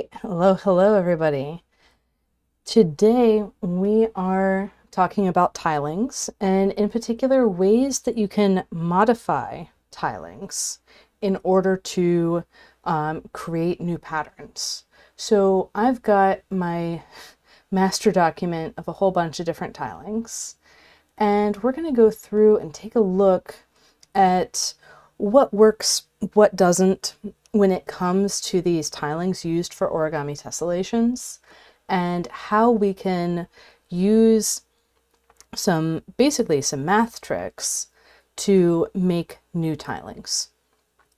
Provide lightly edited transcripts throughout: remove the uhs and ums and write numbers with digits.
right. Hello, everybody. Today we are talking about tilings, and in particular, ways that you can modify tilings in order to create new patterns. So I've got my master document of a whole bunch of different tilings, and we're going to go through and take a look at what works, what doesn't, when it comes to these tilings used for origami tessellations, and how we can use basically some math tricks to make new tilings.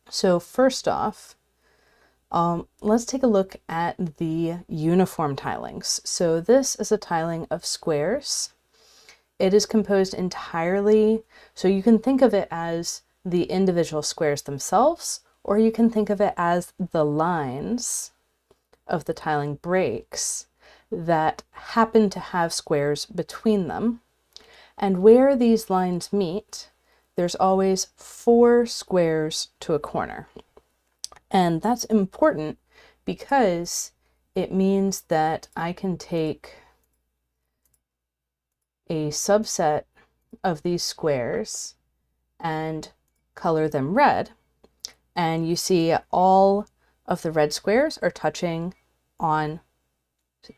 So first off, let's take a look at the uniform tilings. So this is a tiling of squares. It is composed entirely, so you can think of it as the individual squares themselves, or you can think of it as the lines of the tiling breaks that happen to have squares between them. And where these lines meet, there's always 4 squares to a corner. And that's important because it means that I can take a subset of these squares and color them red, and you see all of the red squares are touching on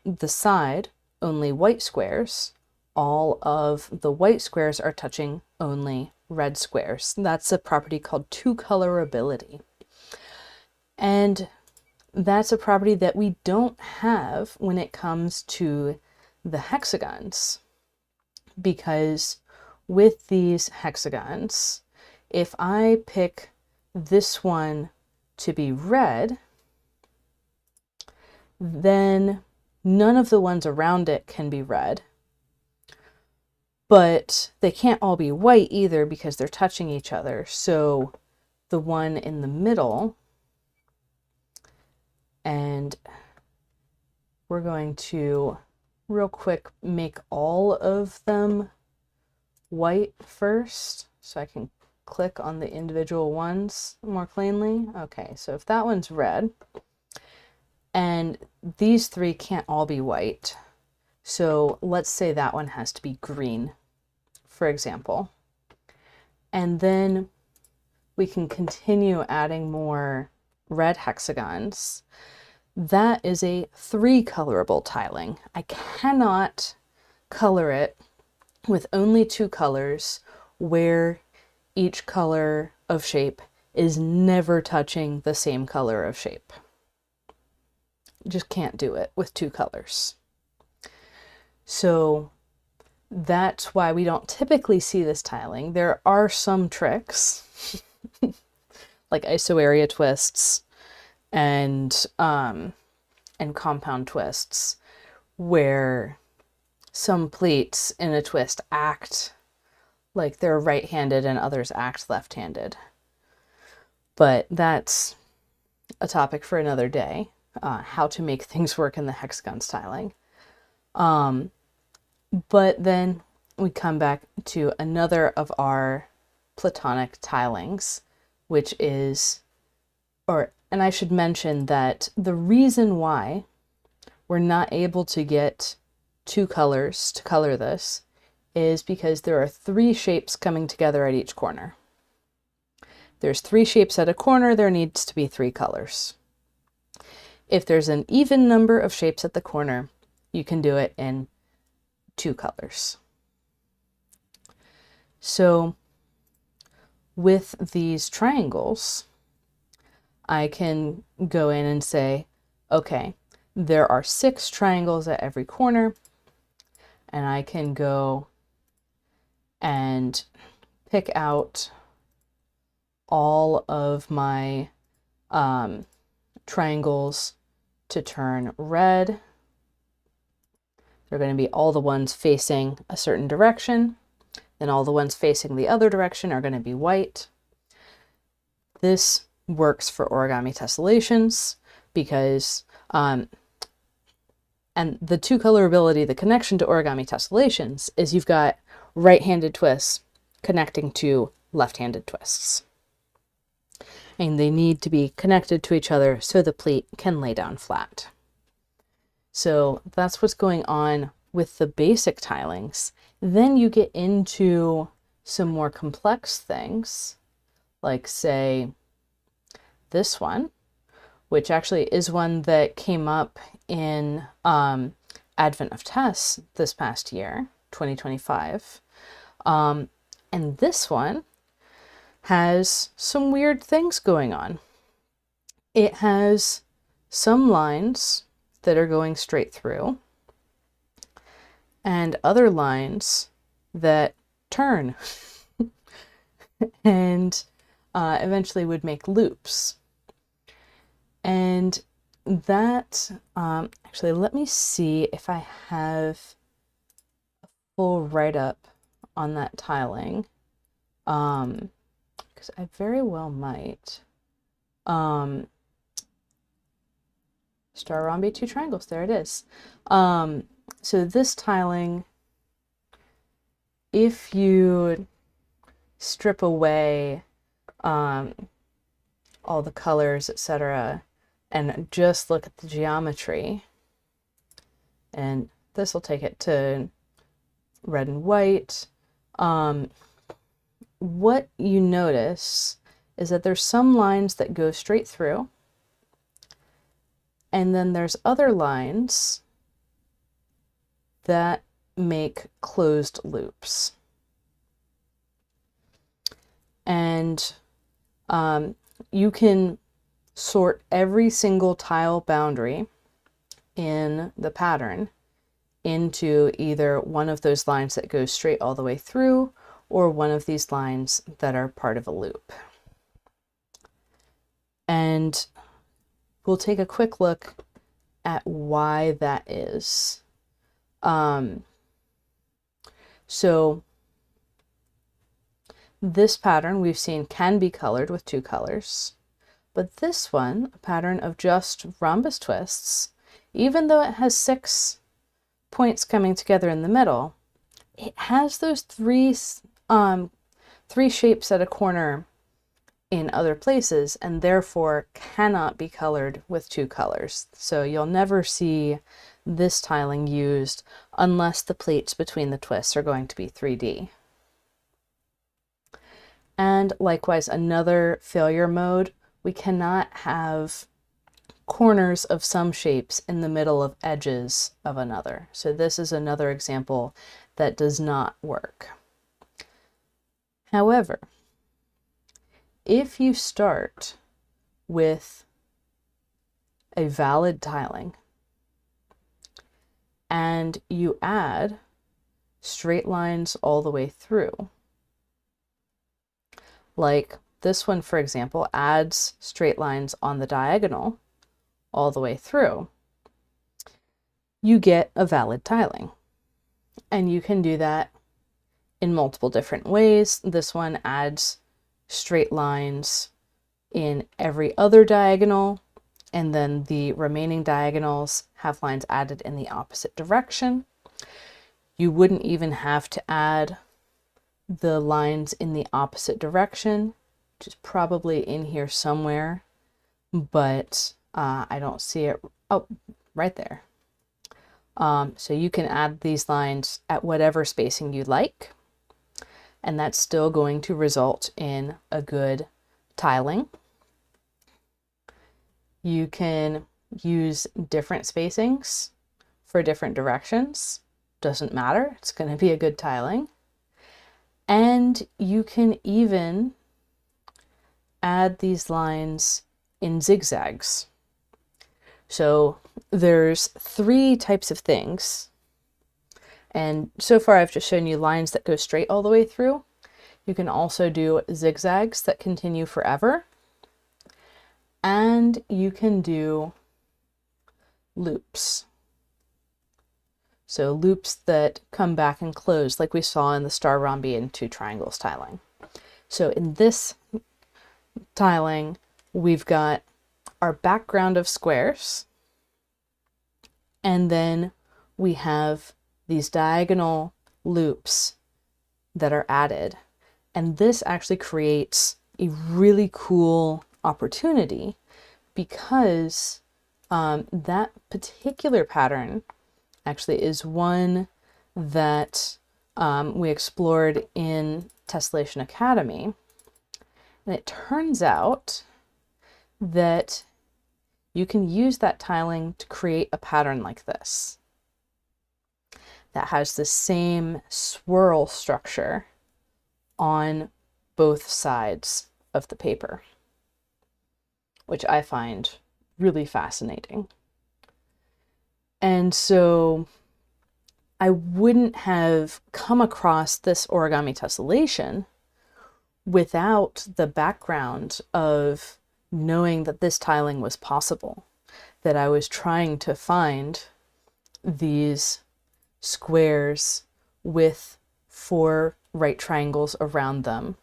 the side only white squares. All of the white squares are touching only red squares. That's a property called two-colorability. And that's a property that we don't have when it comes to the hexagons, because with these hexagons, if I pick this one to be red, then none of the ones around it can be red. But they can't all be white either because they're touching each other. So the one in the middle, and we're going to real quick make all of them white first so I can click on the individual ones more cleanly. Okay, so if that one's red, and these 3 can't all be white, so let's say that one has to be green, for example. And then we can continue adding more red hexagons. That is a 3-colorable tiling. I cannot color it with only 2 colors where each color of shape is never touching the same color of shape. Just can't do it with 2 colors. So that's why we don't typically see this tiling. There are some tricks like isoarea twists and compound twists where some pleats in a twist act like they're right-handed and others act left-handed. But that's a topic for another day, how to make things work in the hexagon tiling. But then we come back to another of our platonic tilings, which is, and I should mention that the reason why we're not able to get 2 colors to color this is because there are 3 shapes coming together at each corner. There's 3 shapes at a corner, there needs to be 3 colors. If there's an even number of shapes at the corner, you can do it in 2 colors. So with these triangles, I can go in and say, okay, there are 6 triangles at every corner, and I can go and pick out all of my triangles to turn red. They're going to be all the ones facing a certain direction, then all the ones facing the other direction are going to be white. This works for origami tessellations because and the two-colorability, the connection to origami tessellations, is you've got right-handed twists connecting to left-handed twists. And they need to be connected to each other so the pleat can lay down flat. So that's what's going on with the basic tilings. Then you get into some more complex things, like say this one, which actually is one that came up in Advent of Tess this past year, 2025. And this one has some weird things going on. It has some lines that are going straight through and other lines that turn and eventually would make loops. And that, actually, let me see if I have a full write-up on that tiling, because I very well might. Star rhombi, two triangles, there it is. So this tiling, if you strip away all the colors, etc., and just look at the geometry, and this will take it to red and white, what you notice is that there's some lines that go straight through, and then there's other lines that make closed loops. And you can sort every single tile boundary in the pattern into either one of those lines that goes straight all the way through or one of these lines that are part of a loop. And we'll take a quick look at why that is. So this pattern we've seen can be colored with two colors, but this one, a pattern of just rhombus twists, even though it has 6 points coming together in the middle, it has those three shapes at a corner in other places, and therefore cannot be colored with two colors. So you'll never see this tiling used unless the pleats between the twists are going to be 3D. And likewise, another failure mode, we cannot have corners of some shapes in the middle of edges of another. So this is another example that does not work. However, if you start with a valid tiling and you add straight lines all the way through, like this one, for example, adds straight lines on the diagonal all the way through, you get a valid tiling. And you can do that in multiple different ways. This one adds straight lines in every other diagonal, and then the remaining diagonals have lines added in the opposite direction. You wouldn't even have to add the lines in the opposite direction, which is probably in here somewhere, but I don't see it. Oh, right there. So you can add these lines at whatever spacing you like, and that's still going to result in a good tiling. You can use different spacings for different directions. Doesn't matter, it's going to be a good tiling. And you can even add these lines in zigzags. So there's 3 types of things. And so far I've just shown you lines that go straight all the way through. You can also do zigzags that continue forever. And you can do loops. So loops that come back and close like we saw in the star rhombi and two triangles tiling. So in this tiling, we've got our background of squares, and then we have these diagonal loops that are added. And this actually creates a really cool opportunity because That particular pattern actually is one that we explored in Tessellation Academy. And it turns out that you can use that tiling to create a pattern like this that has the same swirl structure on both sides of the paper, which I find really fascinating. And so I wouldn't have come across this origami tessellation without the background of knowing that this tiling was possible, that I was trying to find these squares with 4 right triangles around them,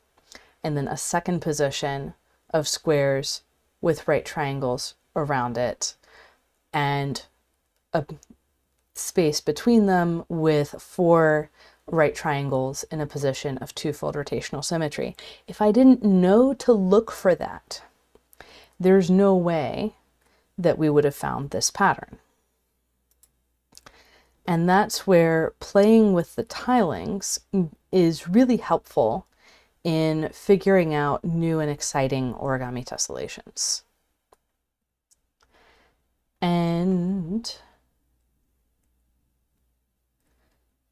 and then a second position of squares with right triangles around it, and a space between them with 4 right triangles in a position of 2-fold rotational symmetry. If I didn't know to look for that, there's no way that we would have found this pattern. And that's where playing with the tilings is really helpful in figuring out new and exciting origami tessellations. And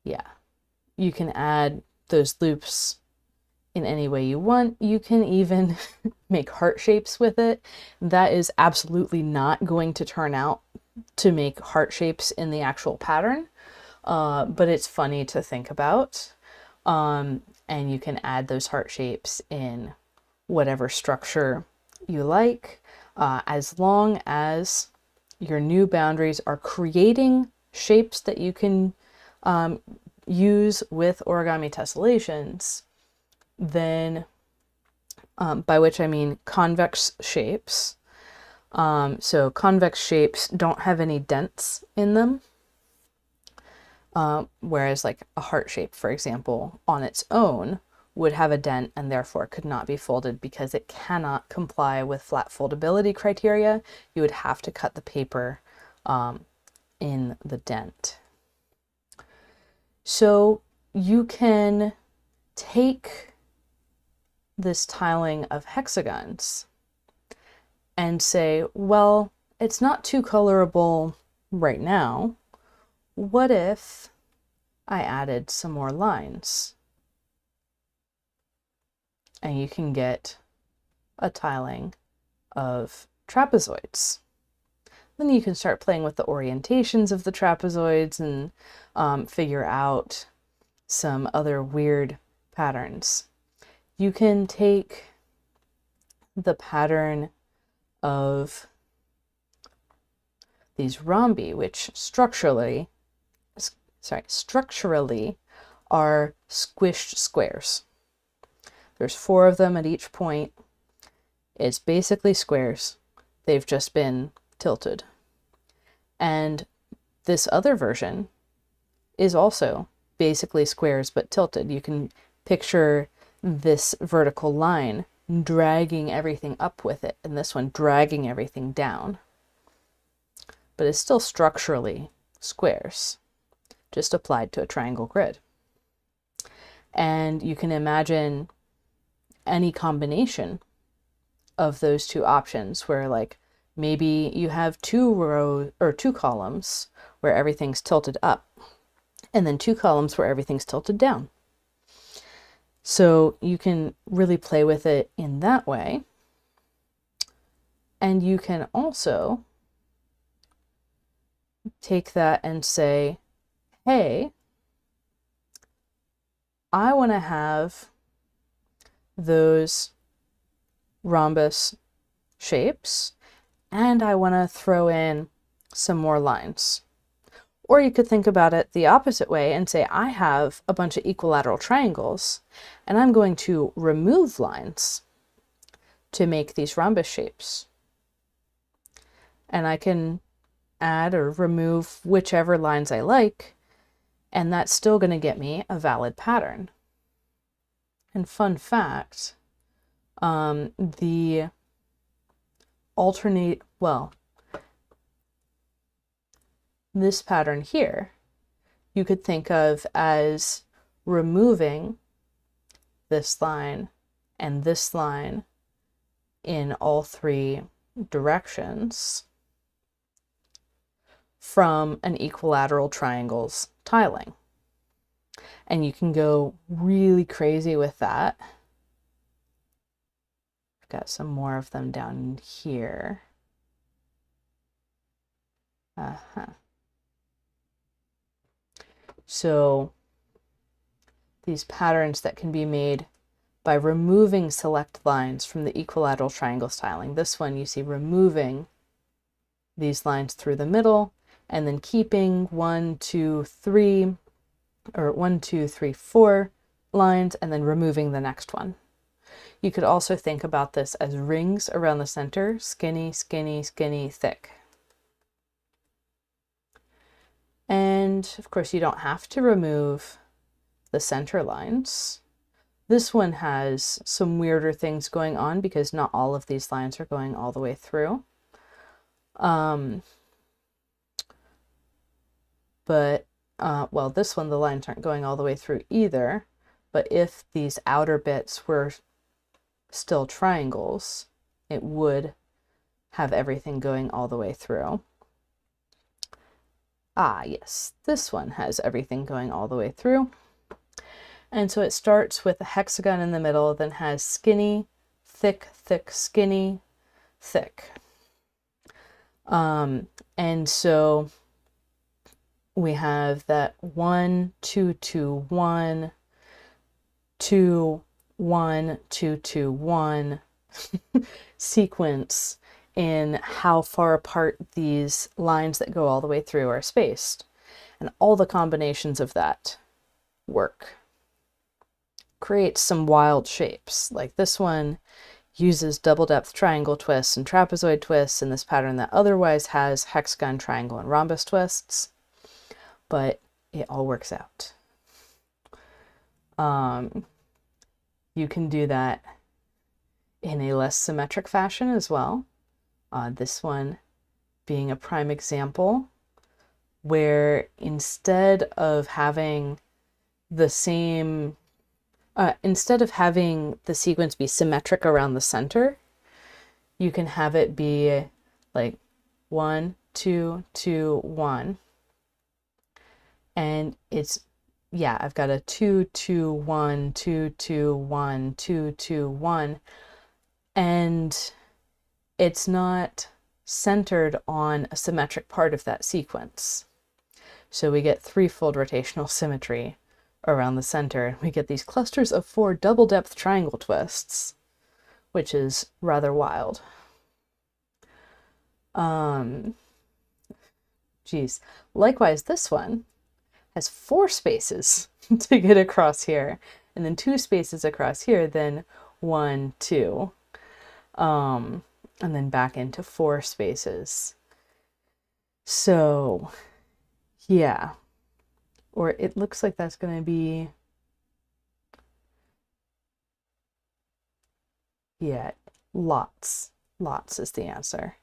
yeah, you can add those loops in any way you want. You can even make heart shapes with it. That is absolutely not going to turn out to make heart shapes in the actual pattern, but it's funny to think about. And you can add those heart shapes in whatever structure you like, as long as your new boundaries are creating shapes that you can use with origami tessellations. Then, by which I mean convex shapes. So convex shapes don't have any dents in them, whereas like a heart shape, for example, on its own would have a dent and therefore could not be folded because it cannot comply with flat foldability criteria. You would have to cut the paper in the dent. So you can take this tiling of hexagons and say, well, it's not too colorable right now. What if I added some more lines? And you can get a tiling of trapezoids. Then you can start playing with the orientations of the trapezoids and figure out some other weird patterns. You can take the pattern of these rhombi, which structurally are squished squares. There's 4 of them at each point. It's basically squares. They've just been tilted. And this other version is also basically squares but tilted. You can picture this vertical line dragging everything up with it, and this one dragging everything down. But it's still structurally squares, just applied to a triangle grid. And you can imagine any combination of those 2 options where like maybe you have 2 rows or 2 columns where everything's tilted up, and then 2 columns where everything's tilted down. So you can really play with it in that way. And you can also take that and say, hey, I want to have those rhombus shapes, and I want to throw in some more lines. Or you could think about it the opposite way and say, I have a bunch of equilateral triangles, and I'm going to remove lines to make these rhombus shapes. And I can add or remove whichever lines I like, and that's still going to get me a valid pattern. And fun fact, the this pattern here, you could think of as removing this line and this line in all three directions from an equilateral triangle's tiling. And you can go really crazy with that. I've got some more of them down here. So these patterns that can be made by removing select lines from the equilateral triangle's tiling. This one you see removing these lines through the middle and then keeping 1, 2, 3, or 1, 2, 3, 4 lines and then removing the next one. You could also think about this as rings around the center, skinny, skinny, skinny, thick. And of course you don't have to remove the center lines. This one has some weirder things going on because not all of these lines are going all the way through. Well, this one, the lines aren't going all the way through either, but if these outer bits were still triangles, it would have everything going all the way through. Ah, yes, this one has everything going all the way through. And so it starts with a hexagon in the middle, then has skinny, thick, thick, skinny, thick. And so we have that 1, 2, 2, 1, 2, 1, 2, 2, 1 sequence in how far apart these lines that go all the way through are spaced. And all the combinations of that work. Creates some wild shapes. Like this one uses double depth triangle twists and trapezoid twists in this pattern that otherwise has hexagon, triangle, and rhombus twists. But it all works out. You can do that in a less symmetric fashion as well. This one being a prime example where instead of having the same, instead of having the sequence be symmetric around the center, you can have it be like 1, 2, 2, 1. And it's, yeah, I've got a 2, 2, 1, 2, 2, 1, 2, 2, 1. And it's not centered on a symmetric part of that sequence. So we get threefold rotational symmetry around the center. We get these clusters of 4 double depth triangle twists, which is rather wild. Geez. Likewise, this one has 4 spaces to get across here, and then 2 spaces across here, then 1, 2, and then back into 4 spaces. So, yeah. Or it looks like that's going to be, yeah, lots. Lots is the answer.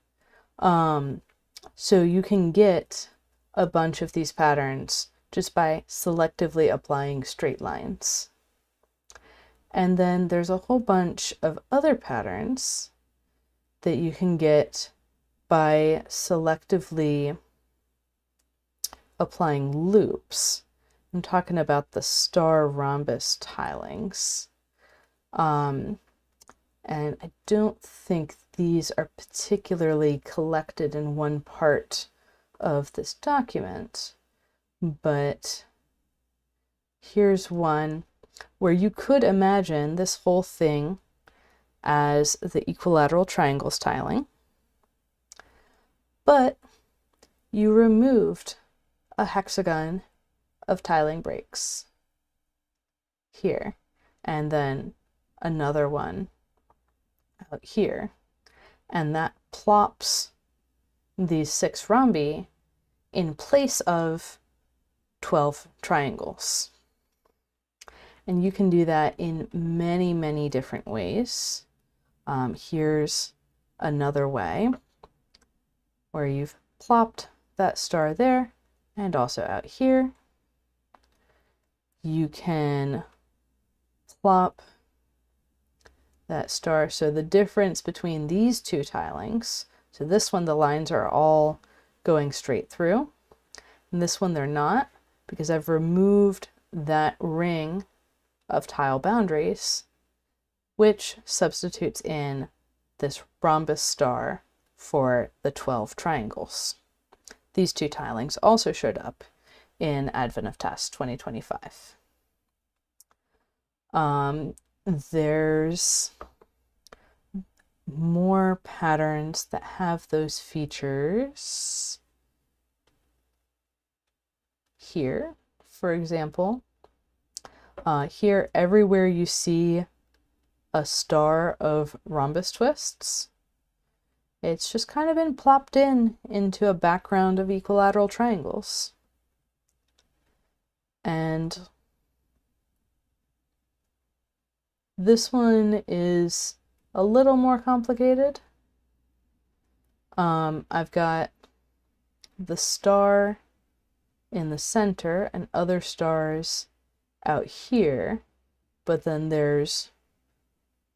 So you can get a bunch of these patterns just by selectively applying straight lines. And then there's a whole bunch of other patterns that you can get by selectively applying loops. I'm talking about the star rhombus tilings. And I don't think these are particularly collected in one part of this document, but here's one where you could imagine this whole thing as the equilateral triangles tiling, but you removed a hexagon of tiling breaks here, and then another one out here, and that plops these 6 rhombi in place of 12 triangles. And you can do that in many, many different ways. Here's another way where you've plopped that star there, and also out here. You can plop that star. So the difference between these two tilings, so this one the lines are all going straight through, and this one they're not, because I've removed that ring of tile boundaries, which substitutes in this rhombus star for the 12 triangles. These two tilings also showed up in Advent of Test 2025. There's more patterns that have those features here. For example, here everywhere you see a star of rhombus twists, it's just kind of been plopped into a background of equilateral triangles. And this one is a little more complicated. I've got the star in the center and other stars out here, but then there's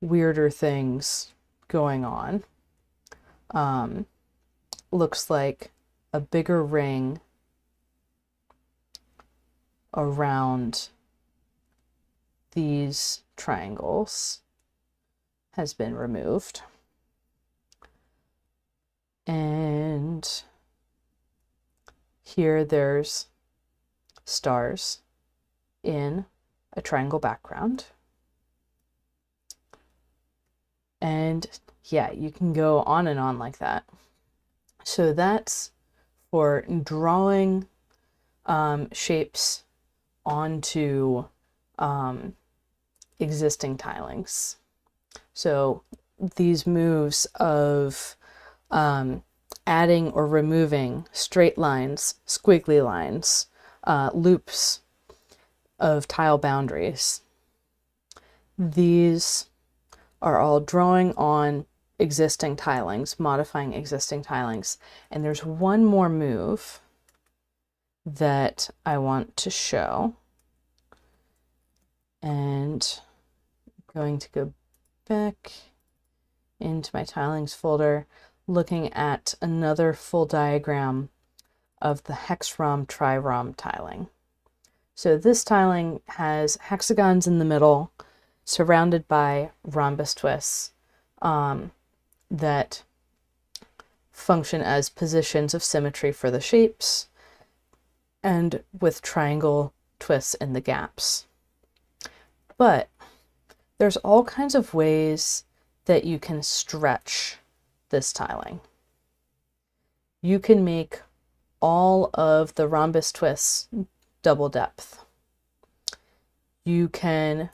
weirder things going on. Looks like a bigger ring around these triangles has been removed. And here there's stars in a triangle background. And yeah, you can go on and on like that. So that's for drawing shapes onto existing tilings. So these moves of adding or removing straight lines, squiggly lines, loops of tile boundaries, these are all drawing on existing tilings, modifying existing tilings. And there's one more move that I want to show. And I'm going to go back into my tilings folder, looking at another full diagram of the hex-rhomb tri-rhomb tiling. So this tiling has hexagons in the middle, surrounded by rhombus twists that function as positions of symmetry for the shapes, and with triangle twists in the gaps. But there's all kinds of ways that you can stretch this tiling. You can make all of the rhombus twists double depth. You can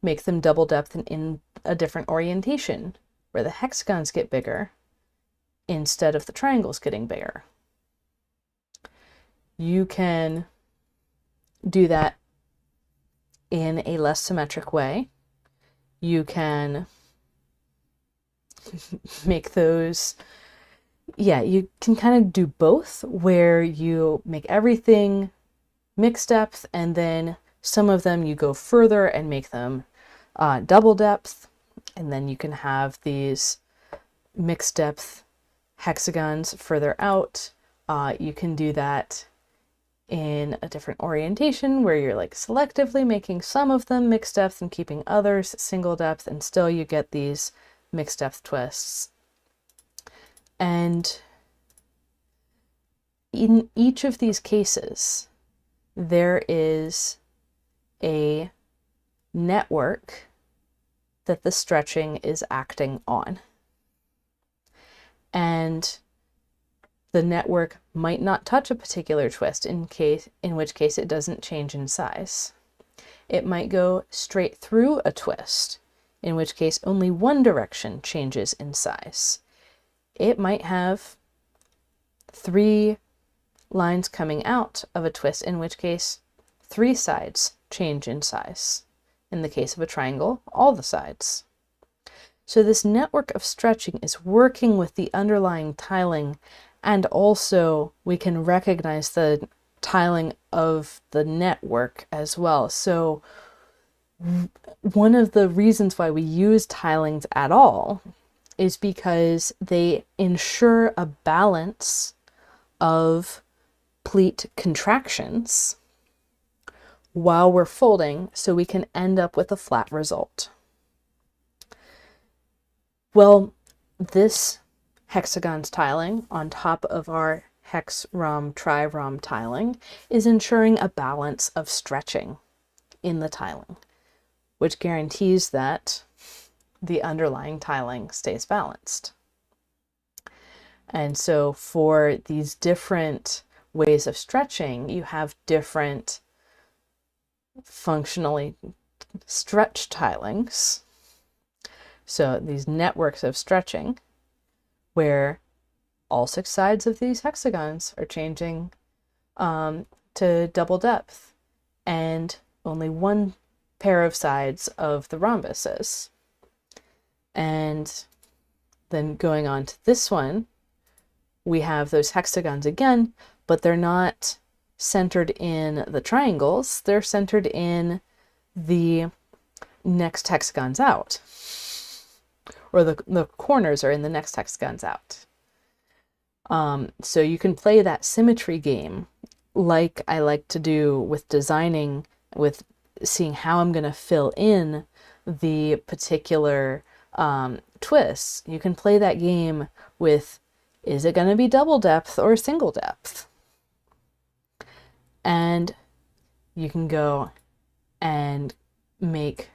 make them double depth in a different orientation, where the hexagons get bigger instead of the triangles getting bigger. You can do that in a less symmetric way. You can make those, yeah, you can kind of do both, where you make everything mixed depth, and then some of them you go further and make them double depth, and then you can have these mixed depth hexagons further out. You can do that in a different orientation, where you're like selectively making some of them mixed depth and keeping others single depth, and still you get these mixed depth twists. And in each of these cases, there is a network that the stretching is acting on. And the network might not touch a particular twist, in which case it doesn't change in size. It might go straight through a twist, in which case only one direction changes in size. It might have 3 lines coming out of a twist, in which case 3 sides change in size. In the case of a triangle, all the sides. So this network of stretching is working with the underlying tiling And also we can recognize the tiling of the network as well. So one of the reasons why we use tilings at all is because they ensure a balance of pleat contractions while we're folding, so we can end up with a flat result. Well, this hexagon's tiling on top of our hex-rom, tri-rom tiling is ensuring a balance of stretching in the tiling, which guarantees that the underlying tiling stays balanced. And so for these different ways of stretching, you have different functionally stretch tilings. So these networks of stretching where all 6 sides of these hexagons are changing to double depth, and only one pair of sides of the rhombuses. And then going on to this one, we have those hexagons again, but they're not centered in the triangles, they're centered in the next hexagons out, or the corners are in the next hexagons out. So you can play that symmetry game like I like to do with designing, with seeing how I'm going to fill in the particular twists. You can play that game with, is it going to be double depth or single depth? And you can go and make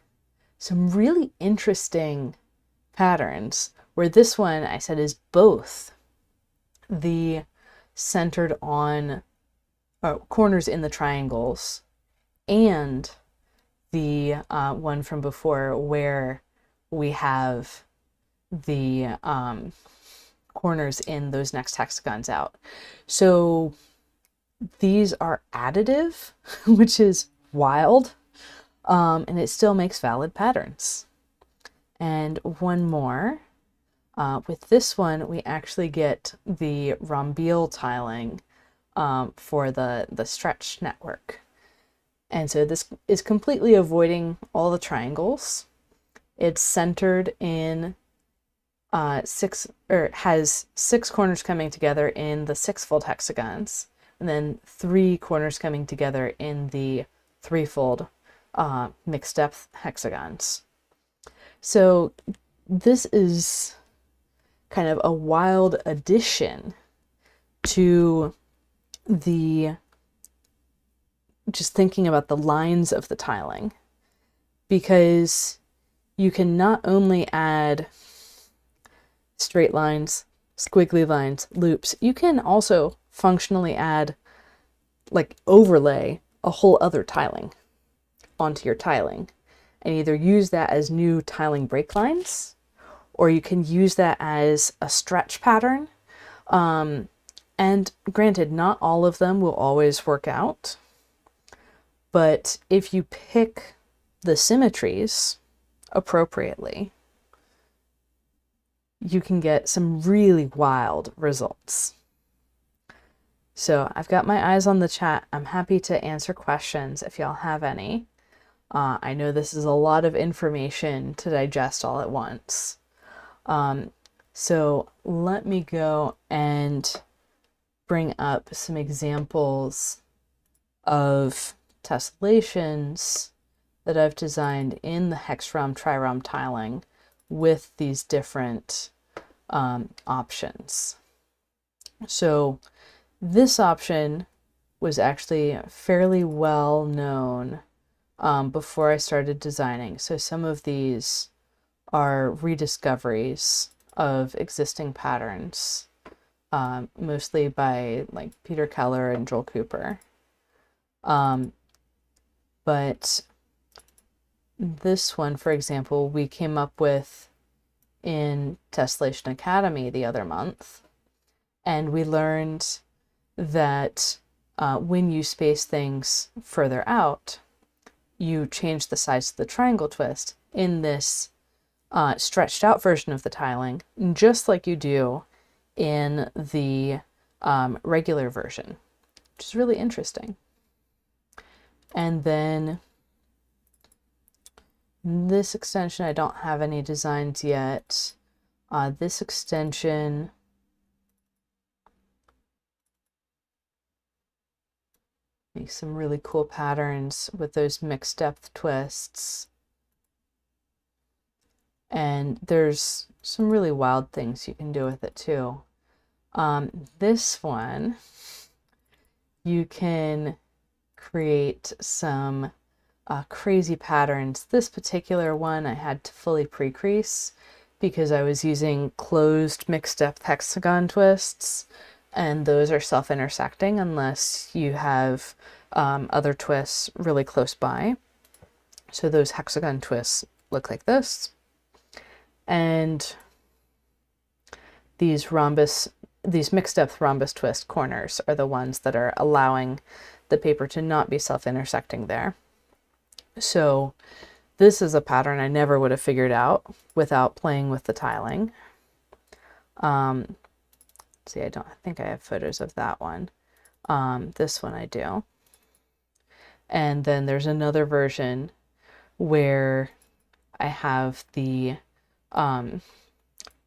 some really interesting patterns, where this one I said is both the centered on corners in the triangles and the one from before where we have the corners in those next hexagons out. So these are additive, which is wild, and it still makes valid patterns. And one more. With this one, we actually get the rhombial tiling for the stretch network. And so this is completely avoiding all the triangles. It's centered in has 6 corners coming together in the 6-fold hexagons, and then 3 corners coming together in the 3-fold mixed depth hexagons. So this is kind of a wild addition to the, just thinking about the lines of the tiling, because you can not only add straight lines, squiggly lines, loops, you can also functionally add, like, overlay a whole other tiling onto your tiling, and either use that as new tiling break lines, or you can use that as a stretch pattern. And granted, not all of them will always work out, but if you pick the symmetries appropriately, you can get some really wild results. So I've got my eyes on the chat. I'm happy to answer questions if y'all have any. I know this is a lot of information to digest all at once. So let me go and bring up some examples of tessellations that I've designed in the hex-rom, tri-rom tiling with these different options. So this option was actually fairly well known before I started designing. So some of these are rediscoveries of existing patterns, mostly by like Peter Keller and Joel Cooper. But this one, for example, we came up with in Tessellation Academy the other month, and we learned that when you space things further out, you change the size of the triangle twist in this stretched out version of the tiling, just like you do in the regular version, which is really interesting. And then this extension, I don't have any designs yet. This extension makes some really cool patterns with those mixed depth twists. And there's some really wild things you can do with it too. This one, you can create some crazy patterns. This particular one I had to fully pre-crease because I was using closed mixed depth hexagon twists, and those are self-intersecting unless you have other twists really close by. So those hexagon twists look like this. And these mixed depth rhombus twist corners are the ones that are allowing the paper to not be self-intersecting there. So this is a pattern I never would have figured out without playing with the tiling. See, I think I have photos of that one. This one I do. And then there's another version where I have the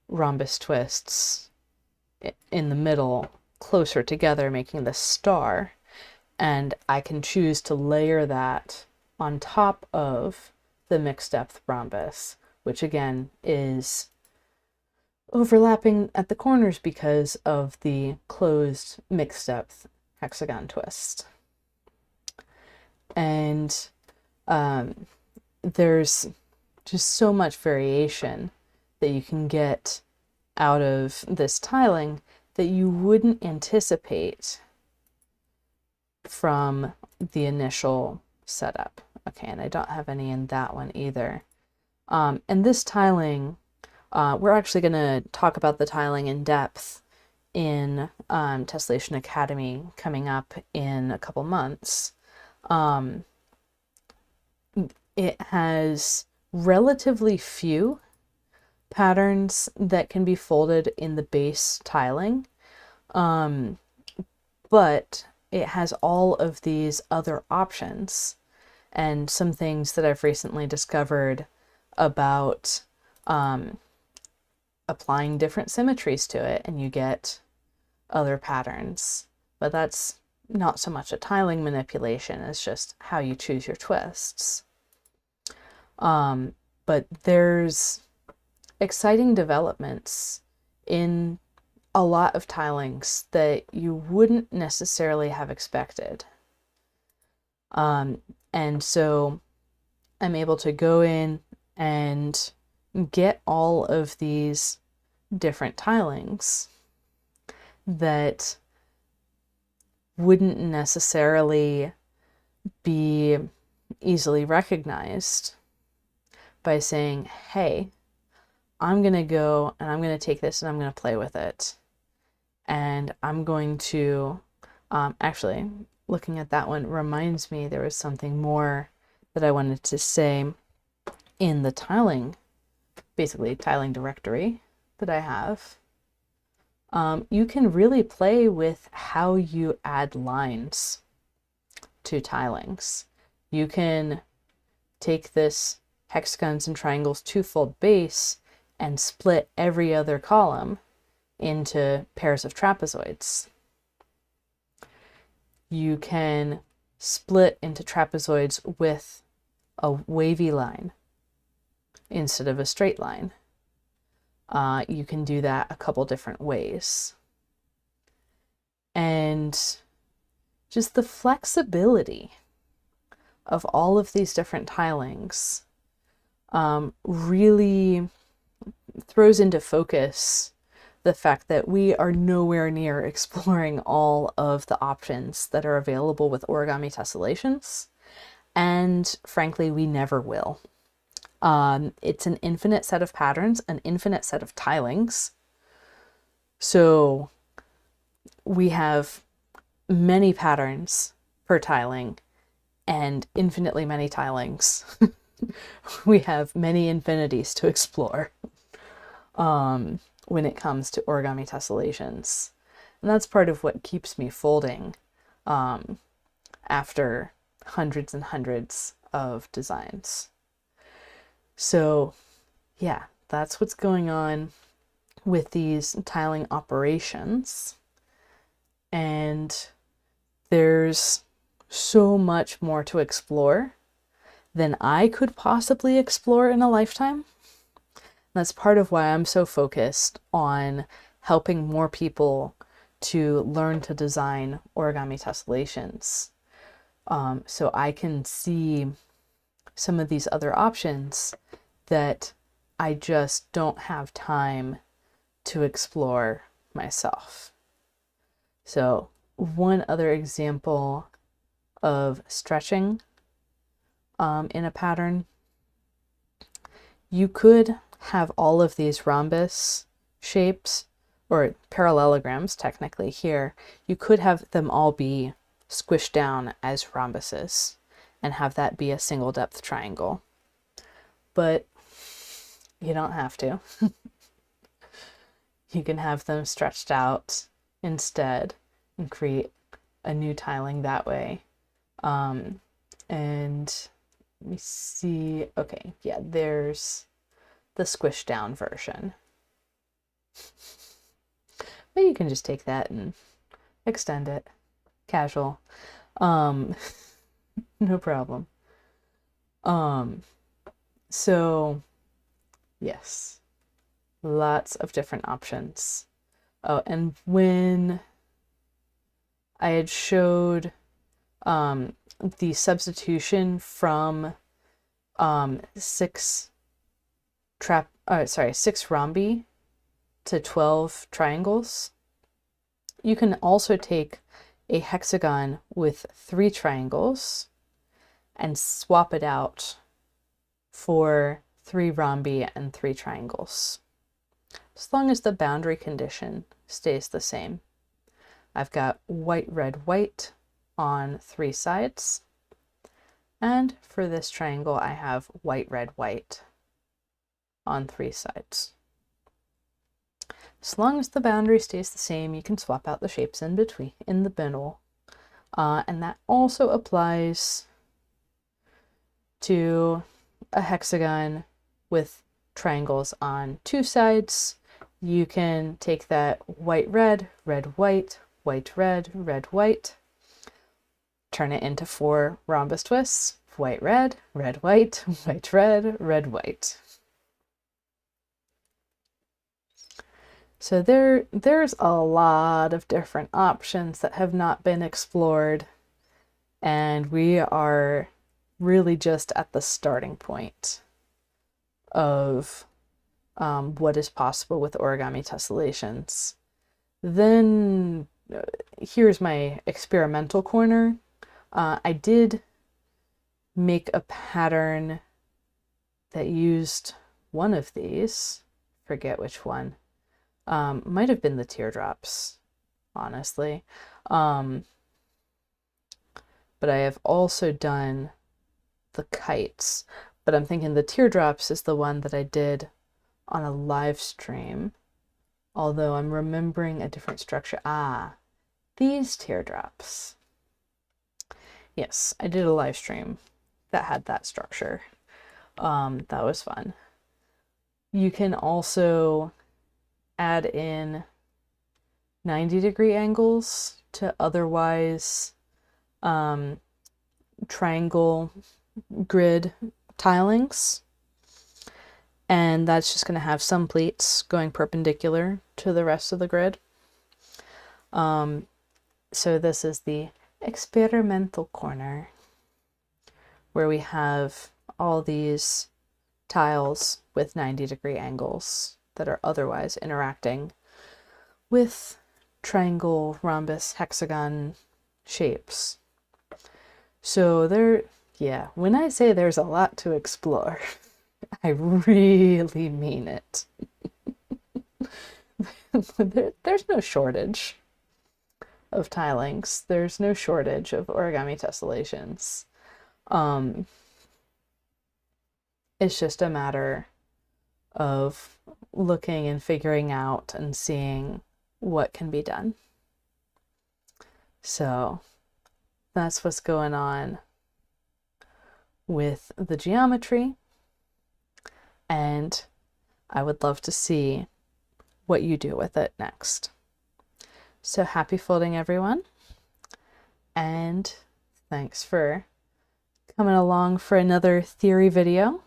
rhombus twists in the middle closer together, making the star. And I can choose to layer that on top of the mixed depth rhombus, which again is overlapping at the corners because of the closed mixed depth hexagon twist. And there's just so much variation that you can get out of this tiling that you wouldn't anticipate from the initial setup. Okay, and I don't have any in that one either. And this tiling, we're actually going to talk about the tiling in depth in Tessellation Academy coming up in a couple months. It has relatively few patterns that can be folded in the base tiling, but it has all of these other options and some things that I've recently discovered about applying different symmetries to it, and you get other patterns. But that's not so much a tiling manipulation, it's just how you choose your twists. But there's exciting developments in a lot of tilings that you wouldn't necessarily have expected. And so I'm able to go in and get all of these different tilings that wouldn't necessarily be easily recognized by saying, hey, I'm going to go and I'm going to take this and I'm going to play with it. And I'm going to, actually, looking at that one reminds me there was something more that I wanted to say in the tiling, basically tiling directory that I have. You can really play with how you add lines to tilings. You can take this hexagons and triangles twofold base and split every other column into pairs of trapezoids. You can split into trapezoids with a wavy line instead of a straight line. You can do that a couple different ways. And just the flexibility of all of these different tilings really throws into focus the fact that we are nowhere near exploring all of the options that are available with origami tessellations, and frankly, we never will. It's an infinite set of patterns, an infinite set of tilings. So we have many patterns per tiling and infinitely many tilings. We have many infinities to explore when it comes to origami tessellations. And that's part of what keeps me folding after hundreds and hundreds of designs. So yeah, that's what's going on with these tiling operations. And there's so much more to explore than I could possibly explore in a lifetime. That's part of why I'm so focused on helping more people to learn to design origami tessellations. So I can see some of these other options that I just don't have time to explore myself. So one other example of stretching in a pattern, you could have all of these rhombus shapes, or parallelograms technically here, you could have them all be squished down as rhombuses and have that be a single depth triangle. But you don't have to. You can have them stretched out instead and create a new tiling that way. And let me see. Okay, yeah, there's the squished down version. But you can just take that and extend it. Casual. No problem. So yes, lots of different options. Oh, and when I had showed the substitution from 6 rhombi to 12 triangles, you can also take a hexagon with 3 triangles and swap it out for 3 rhombi and 3 triangles, as long as the boundary condition stays the same. I've got white, red, white on 3 sides, and for this triangle I have white, red, white on 3 sides. As long as the boundary stays the same, you can swap out the shapes in between, in the middle. And that also applies to a hexagon with triangles on 2 sides. You can take that white, red, red, white, white, red, red, white, turn it into 4 rhombus twists, white, red, red, white, white, red, red, white. So there's a lot of different options that have not been explored, and we are really just at the starting point of what is possible with origami tessellations. Then here's my experimental corner. I did make a pattern that used one of these, forget which one. Might have been the teardrops, honestly. But I have also done the kites, but I'm thinking the teardrops is the one that I did on a live stream, although I'm remembering a different structure. These teardrops. Yes, I did a live stream that had that structure. That was fun. You can also add in 90-degree angles to otherwise triangle grid tilings, and that's just going to have some pleats going perpendicular to the rest of the grid. So this is the experimental corner, where we have all these tiles with 90-degree angles that are otherwise interacting with triangle, rhombus, hexagon shapes. So when I say there's a lot to explore, I really mean it. There's no shortage of tilings. There's no shortage of origami tessellations. It's just a matter of looking and figuring out and seeing what can be done. So that's what's going on with the geometry, and I would love to see what you do with it next. So happy folding, everyone, and thanks for coming along for another theory video,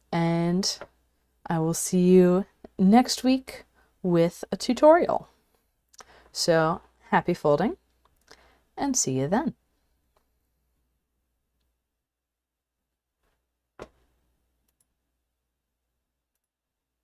and I will see you next week with a tutorial. So happy folding, and see you then.